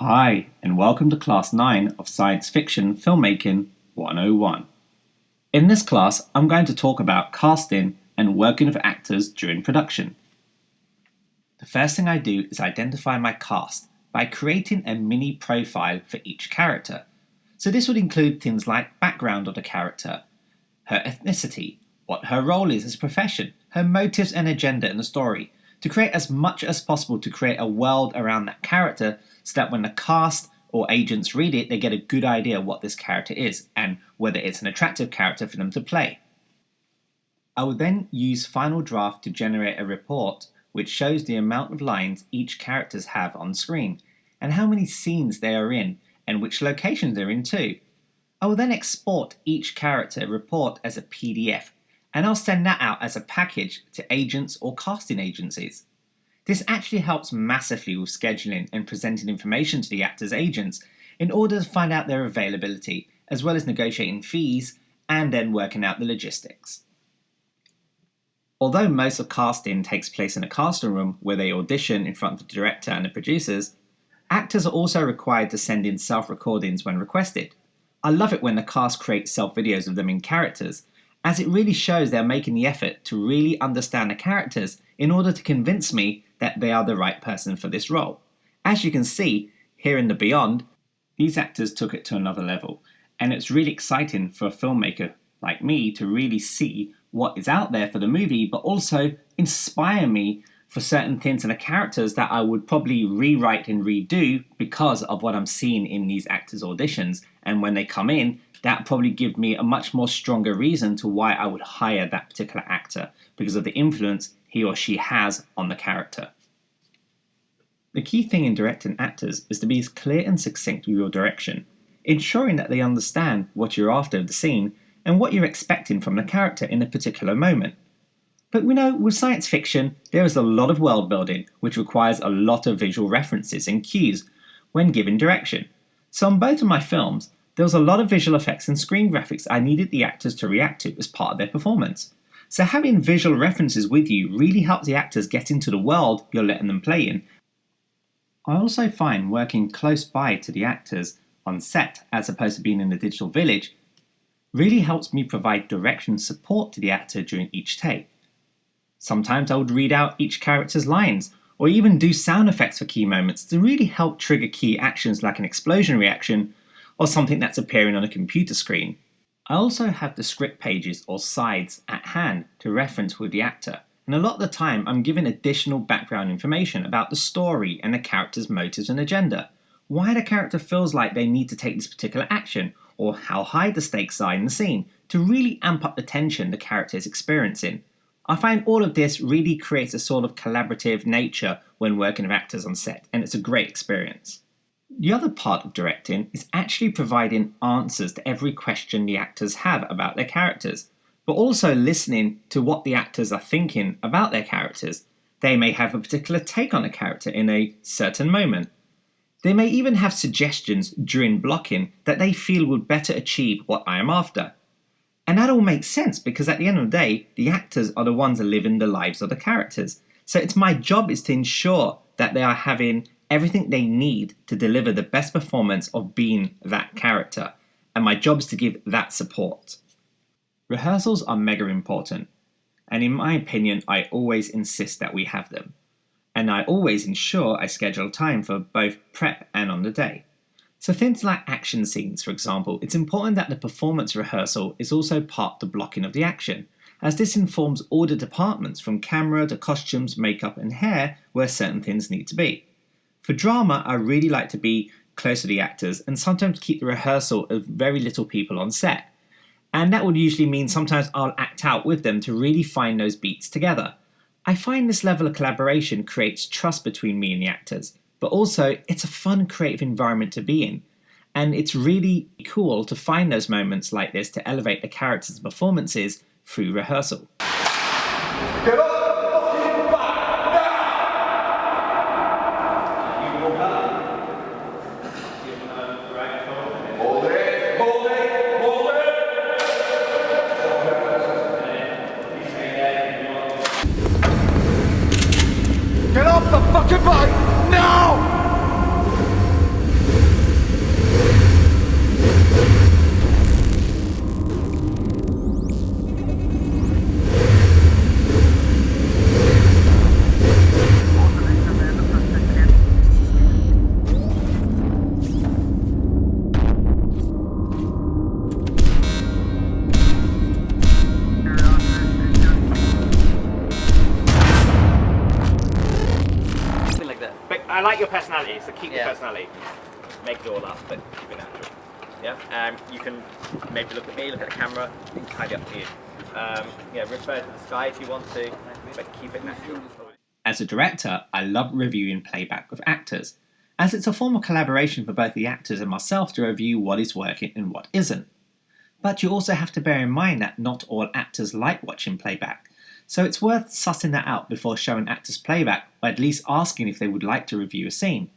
Hi, and welcome to Class 9 of Science Fiction Filmmaking 101. In this class, I'm going to talk about casting and working with actors during production. The first thing I do is identify my cast by creating a mini profile for each character. So this would include things like background of the character, her ethnicity, what her role is as a profession, her motives and agenda in the story, to create as much as possible to create a world around that character so that when the cast or agents read it, they get a good idea of what this character is and whether it's an attractive character for them to play. I will then use Final Draft to generate a report which shows the amount of lines each characters have on screen and how many scenes they are in and which locations they're in too. I will then export each character report as a PDF and I'll send that out as a package to agents or casting agencies. This actually helps massively with scheduling and presenting information to the actors' agents in order to find out their availability, as well as negotiating fees and then working out the logistics. Although most of casting takes place in a casting room where they audition in front of the director and the producers, actors are also required to send in self-recordings when requested. I love it when the cast creates self-videos of them in characters, as it really shows they're making the effort to really understand the characters in order to convince me that they are the right person for this role. As you can see, here in the Beyond, these actors took it to another level, and it's really exciting for a filmmaker like me to really see what is out there for the movie, but also inspire me for certain things and the characters that I would probably rewrite and redo because of what I'm seeing in these actors' auditions, and when they come in, that probably give me a much more stronger reason to why I would hire that particular actor because of the influence he or she has on the character. The key thing in directing actors is to be as clear and succinct with your direction, ensuring that they understand what you're after of the scene and what you're expecting from the character in a particular moment. But we know with science fiction, there is a lot of world building which requires a lot of visual references and cues when giving direction. So on both of my films, there was a lot of visual effects and screen graphics I needed the actors to react to as part of their performance. So having visual references with you really helps the actors get into the world you're letting them play in. I also find working close by to the actors on set as opposed to being in the digital village really helps me provide direction support to the actor during each take. Sometimes I would read out each character's lines or even do sound effects for key moments to really help trigger key actions like an explosion reaction or something that's appearing on a computer screen. I also have the script pages or sides at hand to reference with the actor, and a lot of the time I'm given additional background information about the story and the character's motives and agenda, why the character feels like they need to take this particular action, or how high the stakes are in the scene, to really amp up the tension the character is experiencing. I find all of this really creates a sort of collaborative nature when working with actors on set, and it's a great experience. The other part of directing is actually providing answers to every question the actors have about their characters, but also listening to what the actors are thinking about their characters. They may have a particular take on a character in a certain moment. They may even have suggestions during blocking that they feel would better achieve what I am after. And that all makes sense because at the end of the day, the actors are the ones that live in the lives of the characters. So it's my job is to ensure that they are having everything they need to deliver the best performance of being that character, and my job is to give that support. Rehearsals are mega important, and in my opinion, I always insist that we have them, and I always ensure I schedule time for both prep and on the day. So things like action scenes, for example, it's important that the performance rehearsal is also part of the blocking of the action, as this informs all the departments from camera to costumes, makeup and hair where certain things need to be. For drama, I really like to be close to the actors and sometimes keep the rehearsal of very little people on set. And that would usually mean sometimes I'll act out with them to really find those beats together. I find this level of collaboration creates trust between me and the actors, but also it's a fun creative environment to be in. And it's really cool to find those moments like this to elevate the characters' performances through rehearsal. Get up! Get off the fucking bike! Now! I like your personality, so keep your personality. Make it all up, but keep it natural. Yeah. You can maybe look at me, look at the camera. It's entirely up to you. Yeah, refer to the sky if you want to, but keep it natural. As a director, I love reviewing playback with actors, as it's a form of collaboration for both the actors and myself to review what is working and what isn't. But you also have to bear in mind that not all actors like watching playback, so it's worth sussing that out before showing actors playback, or at least asking if they would like to review a scene.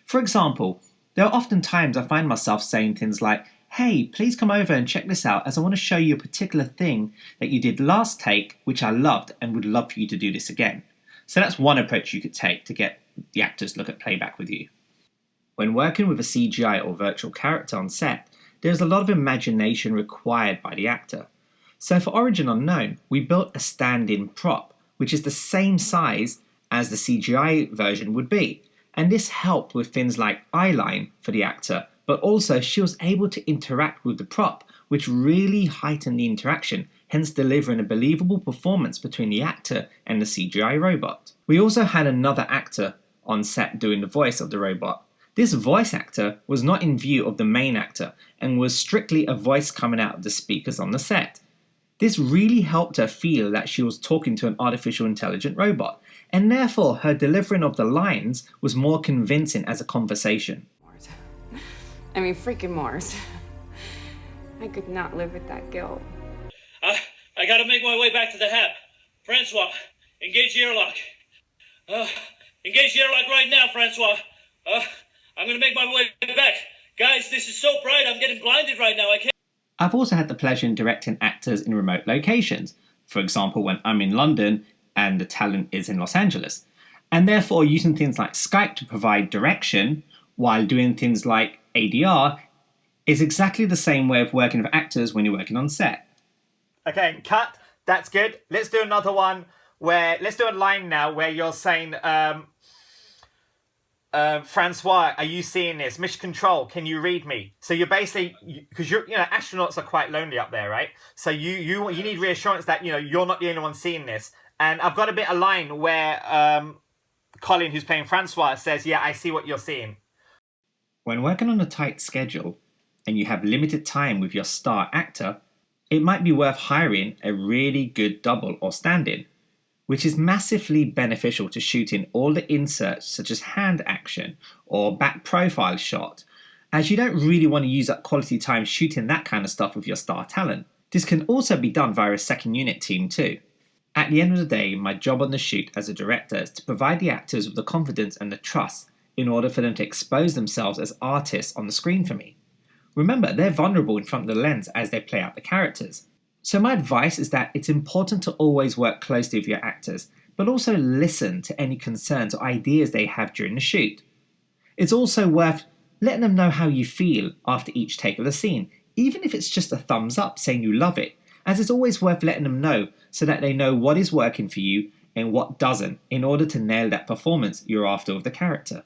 For example, there are often times I find myself saying things like, "Hey, please come over and check this out as I want to show you a particular thing that you did last take which I loved and would love for you to do this again." So that's one approach you could take to get the actors to look at playback with you. When working with a CGI or virtual character on set, there's a lot of imagination required by the actor. So for Origin Unknown, we built a stand-in prop, which is the same size as the CGI version would be. And this helped with things like eyeline for the actor, but also she was able to interact with the prop, which really heightened the interaction, hence delivering a believable performance between the actor and the CGI robot. We also had another actor on set doing the voice of the robot. This voice actor was not in view of the main actor and was strictly a voice coming out of the speakers on the set. This really helped her feel that she was talking to an artificial intelligent robot, and therefore her delivering of the lines was more convincing as a conversation. I mean, freaking Mars. I could not live with that guilt. I gotta make my way back to the hab. Francois, engage the airlock. Engage the airlock right now, Francois. I'm gonna make my way back. Guys, this is so bright, I'm getting blinded right now, I can't. I've also had the pleasure in directing actors in remote locations, for example when I'm in London and the talent is in Los Angeles, and therefore using things like Skype to provide direction while doing things like ADR is exactly the same way of working with actors when you're working on set. Okay, cut. That's good. Let's do another one let's do a line now where you're saying, Francois, are you seeing this? Mission Control, can you read me? So you're basically, because astronauts are quite lonely up there, right? So you need reassurance that you're not the only one seeing this. And I've got a bit of line where Colin, who's playing Francois, says, "Yeah, I see what you're seeing." When working on a tight schedule and you have limited time with your star actor, it might be worth hiring a really good double or stand-in, which is massively beneficial to shooting all the inserts such as hand action or back profile shot, as you don't really want to use up quality time shooting that kind of stuff with your star talent. This can also be done via a second unit team too. At the end of the day, my job on the shoot as a director is to provide the actors with the confidence and the trust in order for them to expose themselves as artists on the screen for me. Remember, they're vulnerable in front of the lens as they play out the characters. So my advice is that it's important to always work closely with your actors, but also listen to any concerns or ideas they have during the shoot. It's also worth letting them know how you feel after each take of the scene, even if it's just a thumbs up saying you love it, as it's always worth letting them know so that they know what is working for you and what doesn't in order to nail that performance you're after with the character.